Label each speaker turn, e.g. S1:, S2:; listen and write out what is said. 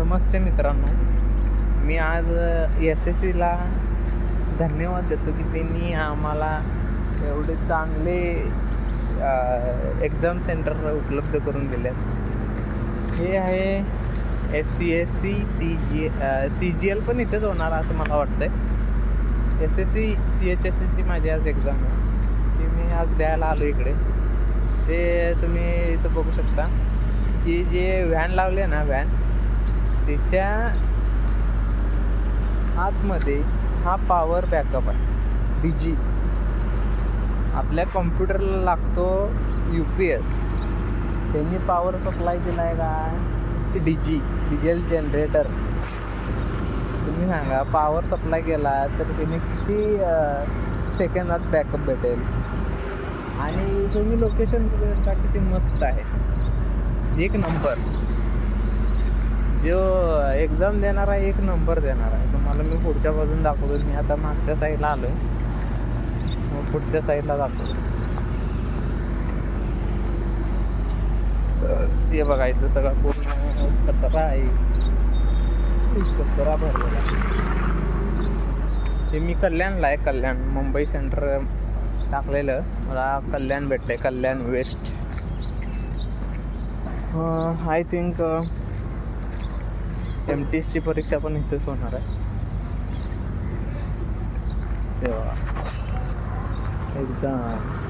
S1: नमस्ते मित्रांनो. मी आज SSCला धन्यवाद देतो की त्यांनी आम्हाला एवढे चांगले एक्झाम सेंटर उपलब्ध करून दिले. हे आहे SCSC CGL पण इथेच होणार असं मला वाटतं आहे. SSC CHSCची माझी आज एक्झाम आहे, ती मी आज द्यायला आलो इकडे. ते तुम्ही इथं बघू शकता की जे व्हॅन लावले ना, त्याच्या आतमध्ये हा पॉवर बॅकअप आहे. DG आपल्या कॉम्प्युटरला लागतो UPS. त्यांनी पॉवर सप्लाय दिला आहे का डिझेल जनरेटर. तुम्ही सांगा, पॉवर सप्लाय केला तर तुम्ही किती सेकंदात बॅकअप भेटेल. आणि तुम्ही लोकेशन बघा किती मस्त आहे, एक नंबर. जो एक्झाम देणार आहे एक नंबर देणार आहे. तुम्हाला मी पुढच्या बाजून दाखवतो. मी आता मागच्या साईडला आलो आहे, मग पुढच्या साईडला दाखवतो. ते बघा, इथं सगळं पूर्ण कचरा आहे, कचरा भरलेला. ते मी कल्याणला आहे, कल्याण मुंबई सेंटर टाकलेलं, मला कल्याण भेटलंय, कल्याण वेस्ट. आय थिंक MTSची परीक्षा पण इथेच होणार आहे. तेव्हा एक्झाम